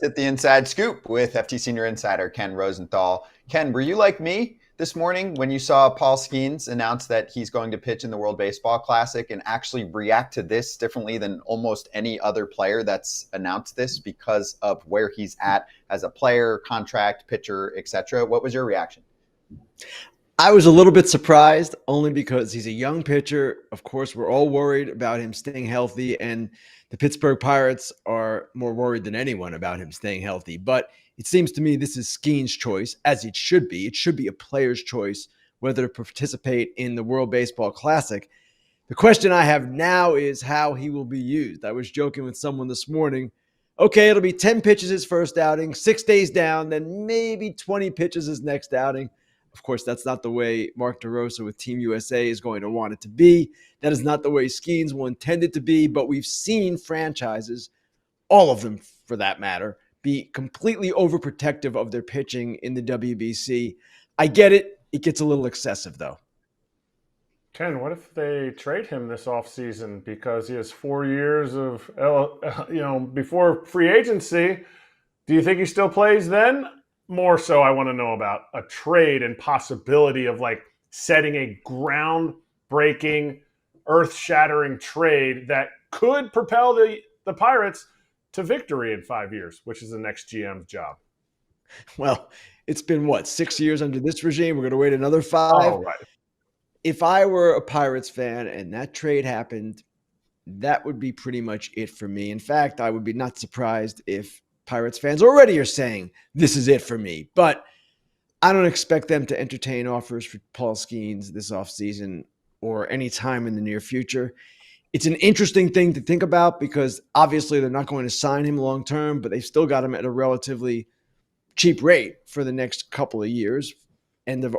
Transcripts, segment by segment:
At the Inside Scoop with FT Senior Insider Ken Rosenthal. Ken, were you like me this morning when you saw Paul Skenes announce that he's going to pitch in the World Baseball Classic and actually react to this differently than almost any other player that's announced this because of where he's at as a player, contract, pitcher, etc.? What was your reaction? I was a little bit surprised only because he's a young pitcher. Of course, we're all worried about him staying healthy, and the Pittsburgh Pirates are more worried than anyone about him staying healthy. But it seems to me this is Skenes' choice, as it should be. It should be a player's choice whether to participate in the World Baseball Classic. The question I have now is how he will be used. I was joking with someone this morning. Okay, it'll be 10 pitches his first outing, 6 days down, then maybe 20 pitches his next outing. Of course, that's not the way Mark DeRosa with Team USA is going to want it to be. That is not the way Skenes will intend it to be, but we've seen franchises, all of them for that matter, be completely overprotective of their pitching in the WBC. I get it. It gets a little excessive, though. Ken, what if they trade him this offseason because he has 4 years of, before free agency? Do you think he still plays then? More so, I want to know about a trade and possibility of like setting a groundbreaking, earth-shattering trade that could propel the Pirates to victory in 5 years, which is the next GM's job. Well, it's been, 6 years under this regime? We're going to wait another 5? Oh, right. If I were a Pirates fan and that trade happened, that would be pretty much it for me. In fact, I would be not surprised if Pirates fans already are saying, this is it for me. But I don't expect them to entertain offers for Paul Skenes this offseason or any time in the near future. It's an interesting thing to think about because obviously they're not going to sign him long term, but they've still got him at a relatively cheap rate for the next couple of years, end of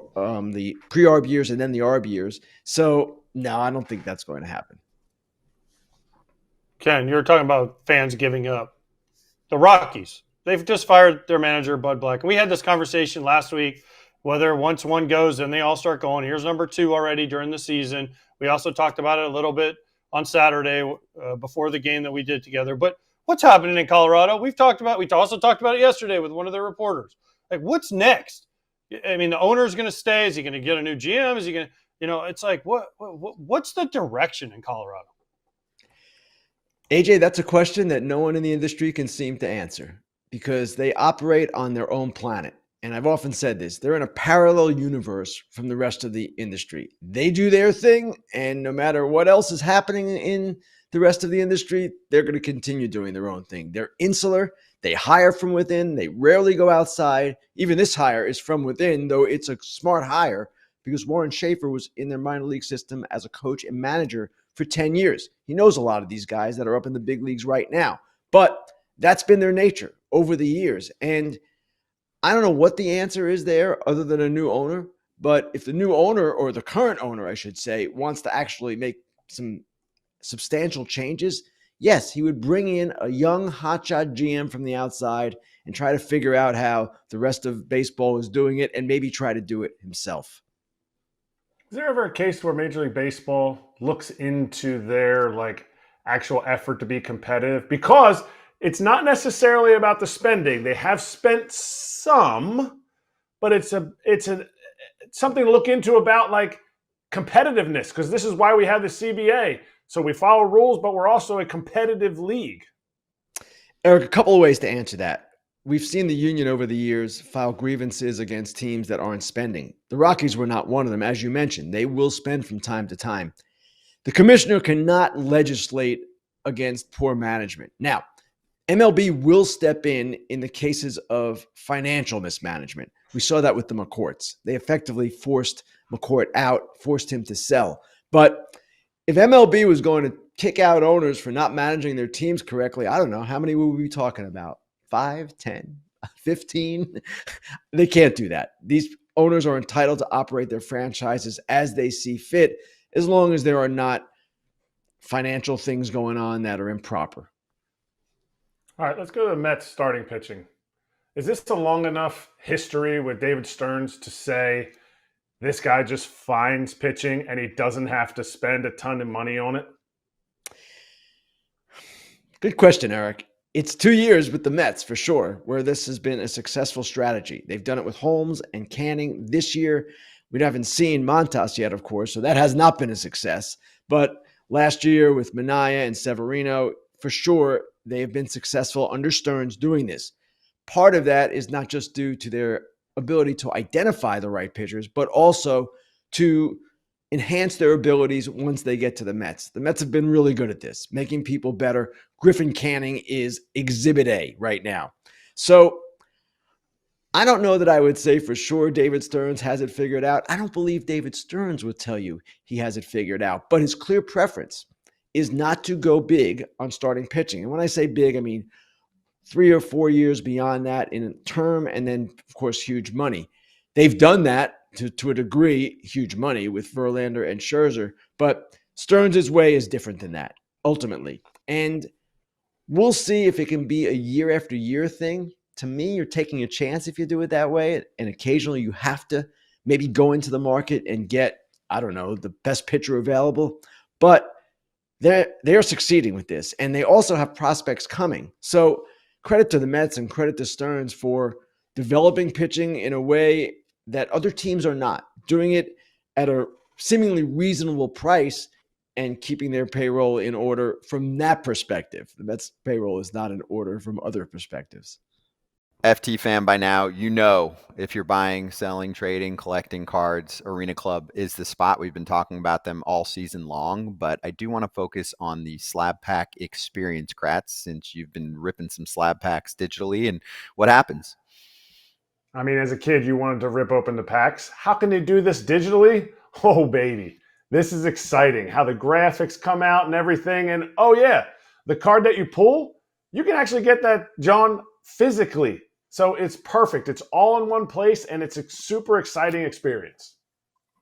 the pre-ARB years and then the ARB years. So, no, I don't think that's going to happen. Ken, you were talking about fans giving up. The Rockies, they've just fired their manager, Bud Black. We had this conversation last week, whether once one goes, then they all start going. Here's number 2 already during the season. We also talked about it a little bit on Saturday before the game that we did together. But what's happening in Colorado? We also talked about it yesterday with one of their reporters. Like, what's next? I mean, the owner's going to stay. Is he going to get a new GM? Is he going to, it's like, what's the direction in Colorado? AJ, that's a question that no one in the industry can seem to answer because they operate on their own planet. And I've often said this, they're in a parallel universe from the rest of the industry. They do their thing, and no matter what else is happening in the rest of the industry, they're going to continue doing their own thing. They're insular. They hire from within. They rarely go outside. Even this hire is from within, though it's a smart hire because Warren Schaefer was in their minor league system as a coach and manager for 10 years. He knows a lot of these guys that are up in the big leagues right now, but that's been their nature over the years. And I don't know what the answer is there other than a new owner, but if the new owner, or the current owner, I should say, wants to actually make some substantial changes, yes, he would bring in a young hotshot GM from the outside and try to figure out how the rest of baseball is doing it and maybe try to do it himself. Is there ever a case where Major League Baseball looks into their actual effort to be competitive? Because it's not necessarily about the spending. They have spent some, but it's something to look into about competitiveness, because this is why we have the CBA. So we follow rules, but we're also a competitive league. Eric, a couple of ways to answer that. We've seen the union over the years file grievances against teams that aren't spending. The Rockies were not one of them. As you mentioned, they will spend from time to time. The commissioner cannot legislate against poor management. Now, MLB will step in the cases of financial mismanagement. We saw that with the McCourts. They effectively forced McCourt out, forced him to sell. But if MLB was going to kick out owners for not managing their teams correctly, I don't know, how many would we be talking about? 5, 10, 15? They can't do that. These owners are entitled to operate their franchises as they see fit, as long as there are not financial things going on that are improper. All right, let's go to the Mets starting pitching. Is this a long enough history with David Stearns to say this guy just finds pitching and he doesn't have to spend a ton of money on it? Good question, Eric. It's 2 years with the Mets for sure, where this has been a successful strategy. They've done it with Holmes and Canning. This year, we haven't seen Montas yet, of course, so that has not been a success. But last year with Minaya and Severino, for sure, they have been successful under Stearns doing this. Part of that is not just due to their ability to identify the right pitchers, but also to enhance their abilities once they get to the Mets. The Mets have been really good at this, making people better. Griffin Canning is exhibit A right now. So I don't know that I would say for sure David Stearns has it figured out. I don't believe David Stearns would tell you he has it figured out, but his clear preference is not to go big on starting pitching. And when I say big, I mean 3 or 4 years beyond that in a term, and then, of course, huge money. They've done that to a degree, huge money with Verlander and Scherzer, but Stearns' way is different than that, ultimately. And we'll see if it can be a year after year thing. To me, you're taking a chance if you do it that way, and occasionally you have to maybe go into the market and get, I don't know, the best pitcher available. But they're succeeding with this, and they also have prospects coming. So credit to the Mets and credit to Stearns for developing pitching in a way that other teams are not, doing it at a seemingly reasonable price and keeping their payroll in order from that perspective. The Mets payroll is not in order from other perspectives. FT fan by now, you know, if you're buying, selling, trading, collecting cards, Arena Club is the spot. We've been talking about them all season long, but I do want to focus on the slab pack experience, Kratz, since you've been ripping some slab packs digitally. And what happens? I mean, as a kid, you wanted to rip open the packs. How can they do this digitally? Oh, baby. This is exciting. How the graphics come out and everything. And, oh, yeah, the card that you pull, you can actually get that, John, physically. So it's perfect. It's all in one place, and it's a super exciting experience.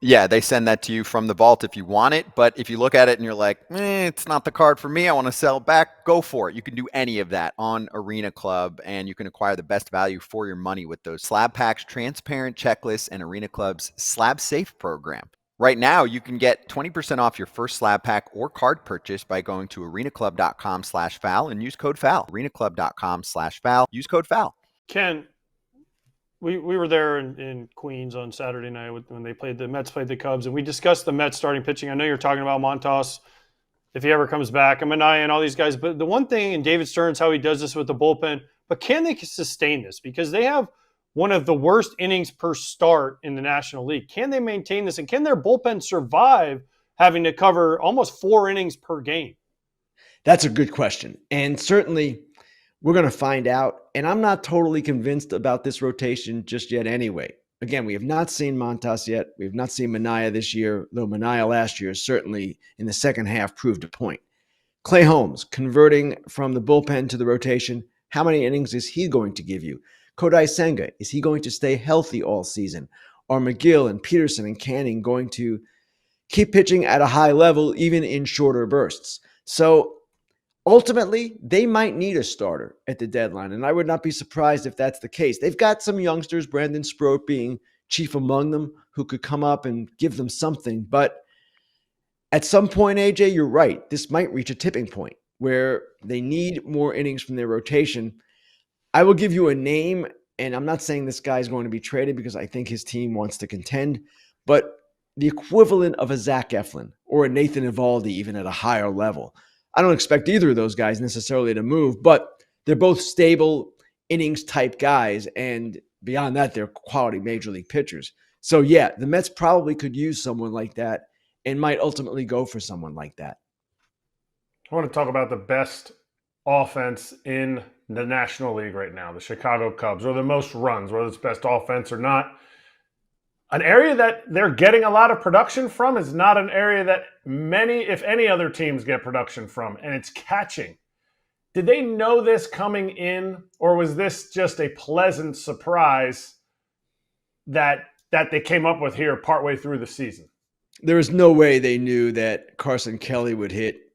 Yeah, they send that to you from the vault if you want it. But if you look at it and you're like, it's not the card for me, I want to sell it back, go for it. You can do any of that on Arena Club, and you can acquire the best value for your money with those slab packs, transparent checklists, and Arena Club's Slab Safe program. Right now, you can get 20% off your first slab pack or card purchase by going to arenaclub.com/FAL and use code FAL. arenaclub.com/FAL, use code FAL. Ken, we were there in Queens on Saturday night when the Mets played the Cubs, and we discussed the Mets starting pitching. I know you're talking about Montas, if he ever comes back, and Minaya and all these guys. But the one thing, and David Stearns, how he does this with the bullpen, but can they sustain this? Because they have one of the worst innings per start in the National League. Can they maintain this? And can their bullpen survive having to cover almost 4 innings per game? That's a good question. And certainly we're going to find out. And I'm not totally convinced about this rotation just yet anyway. Again, we have not seen Montas yet. We have not seen Minaya this year, though Minaya last year certainly in the second half proved a point. Clay Holmes converting from the bullpen to the rotation. How many innings is he going to give you? Kodai Senga, is he going to stay healthy all season? Are McGill and Peterson and Canning going to keep pitching at a high level even in shorter bursts? So ultimately, they might need a starter at the deadline, and I would not be surprised if that's the case. They've got some youngsters, Brandon Sproat being chief among them, who could come up and give them something. But at some point, AJ, you're right. This might reach a tipping point where they need more innings from their rotation. I will give you a name, and I'm not saying this guy is going to be traded because I think his team wants to contend, but the equivalent of a Zach Eflin or a Nathan Eovaldi, even at a higher level. I don't expect either of those guys necessarily to move, but they're both stable innings type guys, and beyond that, they're quality major league pitchers. So yeah, the Mets probably could use someone like that and might ultimately go for someone like that. I want to talk about the best offense in the National League right now, the Chicago Cubs, or the most runs, whether it's best offense or not. An area that they're getting a lot of production from is not an area that many, if any, other teams get production from, and it's catching. Did they know this coming in, or was this just a pleasant surprise that they came up with here partway through the season? There is no way they knew that Carson Kelly would hit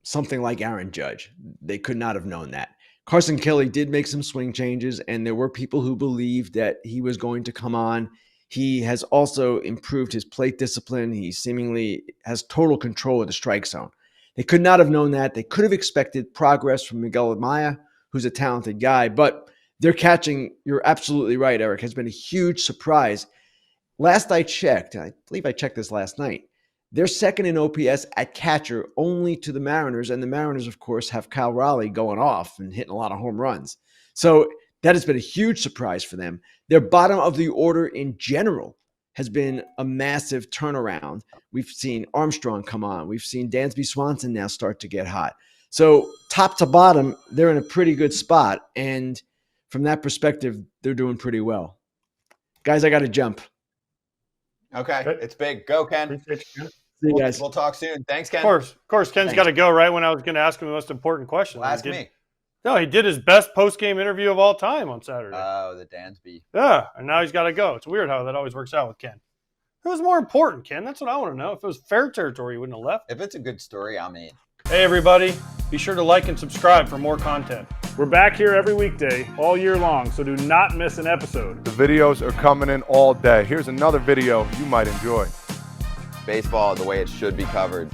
something like Aaron Judge. They could not have known that. Carson Kelly did make some swing changes, and there were people who believed that he was going to come on. He has also improved his plate discipline. He seemingly has total control of the strike zone. They could not have known that. They could have expected progress from Miguel Amaya, who's a talented guy. But their catching, you're absolutely right, Eric, has been a huge surprise. Last I checked, I believe I checked this last night, they're second in OPS at catcher only to the Mariners. And the Mariners, of course, have Kyle Raleigh going off and hitting a lot of home runs. So that has been a huge surprise for them. Their bottom of the order in general has been a massive turnaround. We've seen Armstrong come on. We've seen Dansby Swanson now start to get hot. So top to bottom, they're in a pretty good spot. And from that perspective, they're doing pretty well. Guys, I got to jump. Okay, it's big. Go, Ken. Appreciate you. See you guys. We'll talk soon. Thanks, Ken. Of course, Ken's got to go right when I was going to ask him the most important question. Well, ask me. No, he did his best post-game interview of all time on Saturday. Oh, the Dansby. Yeah, and now he's got to go. It's weird how that always works out with Ken. Who was more important, Ken? That's what I want to know. If it was fair territory, he wouldn't have left. If it's a good story, I'm in. Hey, everybody. Be sure to like and subscribe for more content. We're back here every weekday, all year long, so do not miss an episode. The videos are coming in all day. Here's another video you might enjoy. Baseball the way it should be covered.